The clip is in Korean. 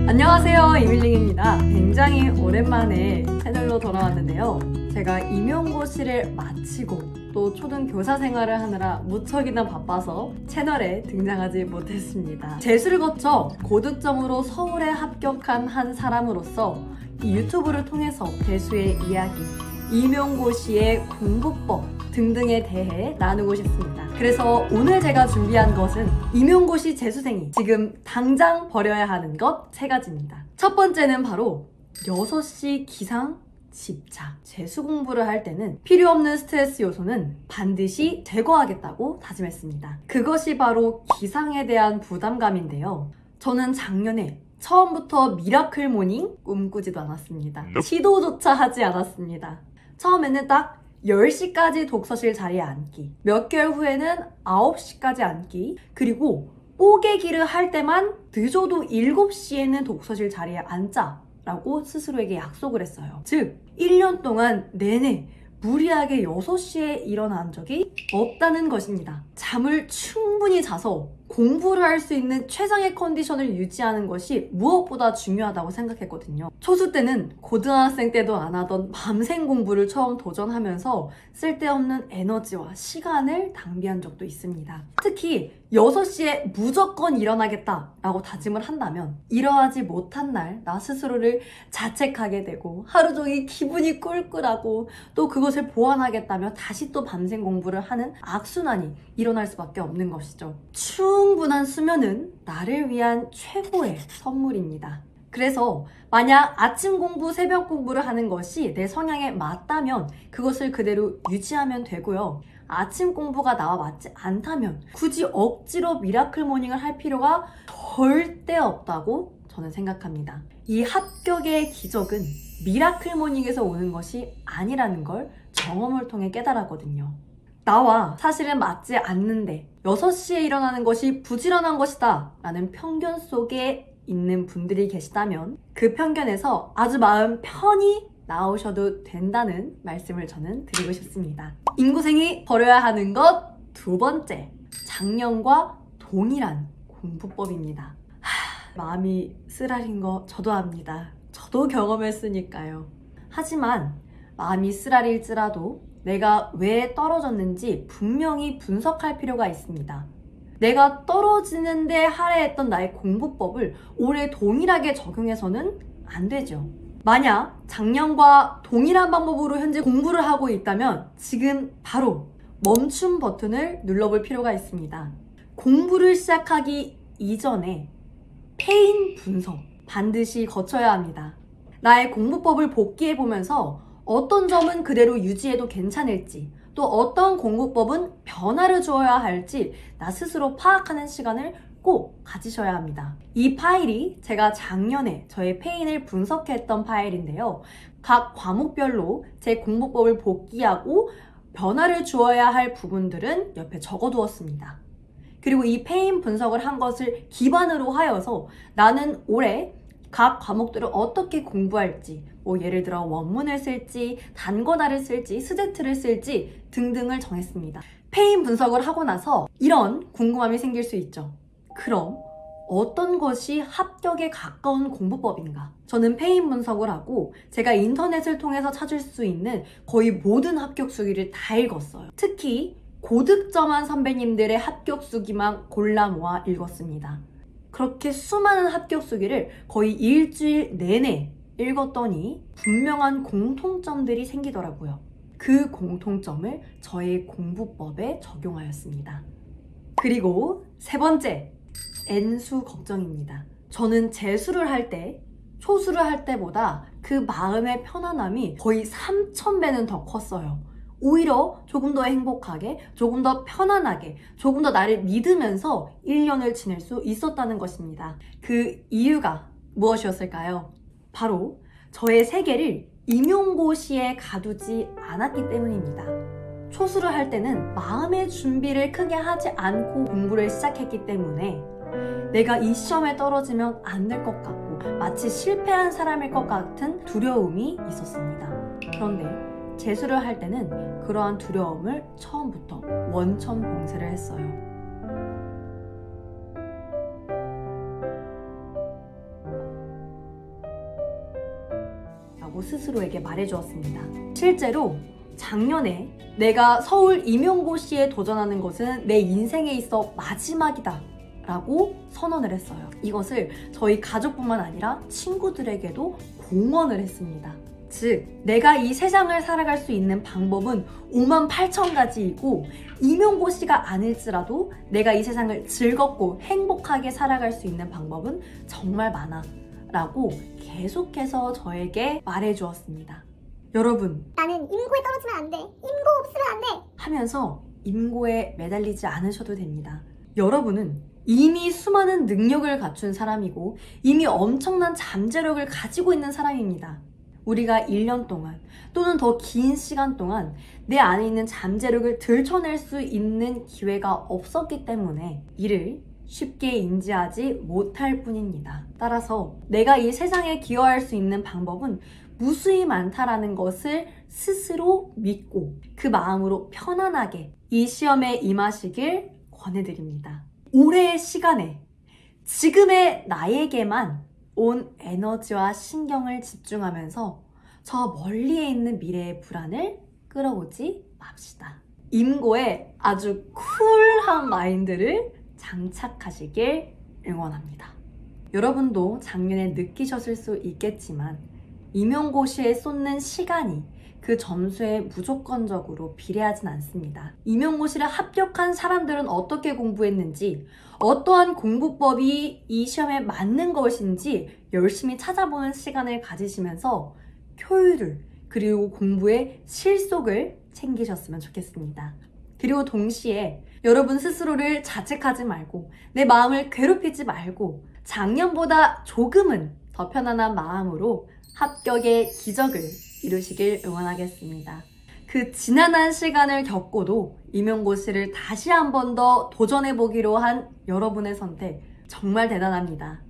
안녕하세요, 이밀링입니다. 굉장히 오랜만에 채널로 돌아왔는데요. 제가 임용고시를 마치고 또 초등교사 생활을 하느라 무척이나 바빠서 채널에 등장하지 못했습니다. 재수를 거쳐 고득점으로 서울에 합격한 한 사람으로서 이 유튜브를 통해서 재수의 이야기, 임용고시의 공부법 등등에 대해 나누고 싶습니다. 그래서 오늘 제가 준비한 것은 임용고시 재수생이 지금 당장 버려야 하는 것 3가지입니다. 첫 번째는 바로 6시 기상 집착. 재수 공부를 할 때는 필요 없는 스트레스 요소는 반드시 제거하겠다고 다짐했습니다. 그것이 바로 기상에 대한 부담감인데요. 저는 작년에 처음부터 미라클 모닝 꿈꾸지도 않았습니다. 시도조차 하지 않았습니다. 처음에는 딱 10시까지 독서실 자리에 앉기, 몇 개월 후에는 9시까지 앉기, 그리고 뽀개기를 할 때만 늦어도 7시에는 독서실 자리에 앉자 라고 스스로에게 약속을 했어요. 즉 1년 동안 내내 무리하게 6시에 일어난 적이 없다는 것입니다. 잠을 충분히 자서 공부를 할 수 있는 최상의 컨디션을 유지하는 것이 무엇보다 중요하다고 생각했거든요. 초수 때는 고등학생 때도 안 하던 밤샘 공부를 처음 도전하면서 쓸데없는 에너지와 시간을 낭비한 적도 있습니다. 특히 6시에 무조건 일어나겠다라고 다짐을 한다면 이러하지 못한 날 나 스스로를 자책하게 되고 하루 종일 기분이 꿀꿀하고 또 그것을 보완하겠다며 다시 또 밤샘 공부를 하는 악순환이 일어날 수밖에 없는 것이죠. 충분한 수면은 나를 위한 최고의 선물입니다. 그래서 만약 아침 공부, 새벽 공부를 하는 것이 내 성향에 맞다면 그것을 그대로 유지하면 되고요. 아침 공부가 나와 맞지 않다면 굳이 억지로 미라클 모닝을 할 필요가 절대 없다고 저는 생각합니다. 이 합격의 기적은 미라클 모닝에서 오는 것이 아니라는 걸 경험을 통해 깨달았거든요. 나와 사실은 맞지 않는데 6시에 일어나는 것이 부지런한 것이다 라는 편견 속에 있는 분들이 계시다면 그 편견에서 아주 마음 편히 나오셔도 된다는 말씀을 저는 드리고 싶습니다. 인고생이 버려야 하는 것 2번째, 작년과 동일한 공부법입니다. 마음이 쓰라린 거 저도 압니다. 저도 경험했으니까요. 하지만 마음이 쓰라릴지라도 내가 왜 떨어졌는지 분명히 분석할 필요가 있습니다. 내가 떨어지는데 할애했던 나의 공부법을 올해 동일하게 적용해서는 안 되죠. 만약 작년과 동일한 방법으로 현재 공부를 하고 있다면 지금 바로 멈춤 버튼을 눌러볼 필요가 있습니다. 공부를 시작하기 이전에 페인 분석 반드시 거쳐야 합니다. 나의 공부법을 복기해보면서 어떤 점은 그대로 유지해도 괜찮을지, 또 어떤 공부법은 변화를 주어야 할지 나 스스로 파악하는 시간을 꼭 가지셔야 합니다. 이 파일이 제가 작년에 저의 페인을 분석했던 파일인데요. 각 과목별로 제 공부법을 복기하고 변화를 주어야 할 부분들은 옆에 적어두었습니다. 그리고 이 페인 분석을 한 것을 기반으로 하여서 나는 올해 각 과목들을 어떻게 공부할지, 뭐 예를 들어 원문을 쓸지, 단권화를 쓸지, 스제트를 쓸지 등등을 정했습니다. 페인 분석을 하고 나서 이런 궁금함이 생길 수 있죠. 그럼 어떤 것이 합격에 가까운 공부법인가? 저는 페인 분석을 하고 제가 인터넷을 통해서 찾을 수 있는 거의 모든 합격 수기를 다 읽었어요. 특히 고득점한 선배님들의 합격 수기만 골라 모아 읽었습니다. 그렇게 수많은 합격 수기를 거의 일주일 내내 읽었더니 분명한 공통점들이 생기더라고요. 그 공통점을 저의 공부법에 적용하였습니다. 그리고 3번째, N수 걱정입니다. 저는 재수를 할 때, 초수를 할 때보다 그 마음의 편안함이 거의 3000배는 더 컸어요. 오히려 조금 더 행복하게, 조금 더 편안하게, 조금 더 나를 믿으면서 1년을 지낼 수 있었다는 것입니다. 그 이유가 무엇이었을까요? 바로 저의 세계를 임용고시에 가두지 않았기 때문입니다. 초수를 할 때는 마음의 준비를 크게 하지 않고 공부를 시작했기 때문에 내가 이 시험에 떨어지면 안 될 것 같고 마치 실패한 사람일 것 같은 두려움이 있었습니다. 그런데 재수를 할 때는 그러한 두려움을 처음부터 원천 봉쇄를 했어요. 라고 스스로에게 말해주었습니다. 실제로 작년에 내가 서울 임용고시에 도전하는 것은 내 인생에 있어 마지막이다 라고 선언을 했어요. 이것을 저희 가족뿐만 아니라 친구들에게도 공언을 했습니다. 즉, 내가 이 세상을 살아갈 수 있는 방법은 58,000가지이고 임용고시가 아닐지라도 내가 이 세상을 즐겁고 행복하게 살아갈 수 있는 방법은 정말 많아 라고 계속해서 저에게 말해주었습니다. 여러분, 나는 임고에 떨어지면 안 돼. 임고 없으면 안 돼. 하면서 임고에 매달리지 않으셔도 됩니다. 여러분은 이미 수많은 능력을 갖춘 사람이고 이미 엄청난 잠재력을 가지고 있는 사람입니다. 우리가 1년 동안 또는 더 긴 시간 동안 내 안에 있는 잠재력을 들춰낼 수 있는 기회가 없었기 때문에 이를 쉽게 인지하지 못할 뿐입니다. 따라서 내가 이 세상에 기여할 수 있는 방법은 무수히 많다라는 것을 스스로 믿고 그 마음으로 편안하게 이 시험에 임하시길 권해드립니다. 올해의 시간에 지금의 나에게만 온 에너지와 신경을 집중하면서 저 멀리에 있는 미래의 불안을 끌어오지 맙시다. 임고에 아주 쿨한 마인드를 장착하시길 응원합니다. 여러분도 작년에 느끼셨을 수 있겠지만 임용고시에 쏟는 시간이 그 점수에 무조건적으로 비례하진 않습니다. 임용고시를 합격한 사람들은 어떻게 공부했는지, 어떠한 공부법이 이 시험에 맞는 것인지 열심히 찾아보는 시간을 가지시면서 효율을 그리고 공부의 실속을 챙기셨으면 좋겠습니다. 그리고 동시에 여러분 스스로를 자책하지 말고 내 마음을 괴롭히지 말고 작년보다 조금은 더 편안한 마음으로 합격의 기적을 이루시길 응원하겠습니다. 그 지난한 시간을 겪고도 임용고시를 다시 한 번 더 도전해보기로 한 여러분의 선택 정말 대단합니다.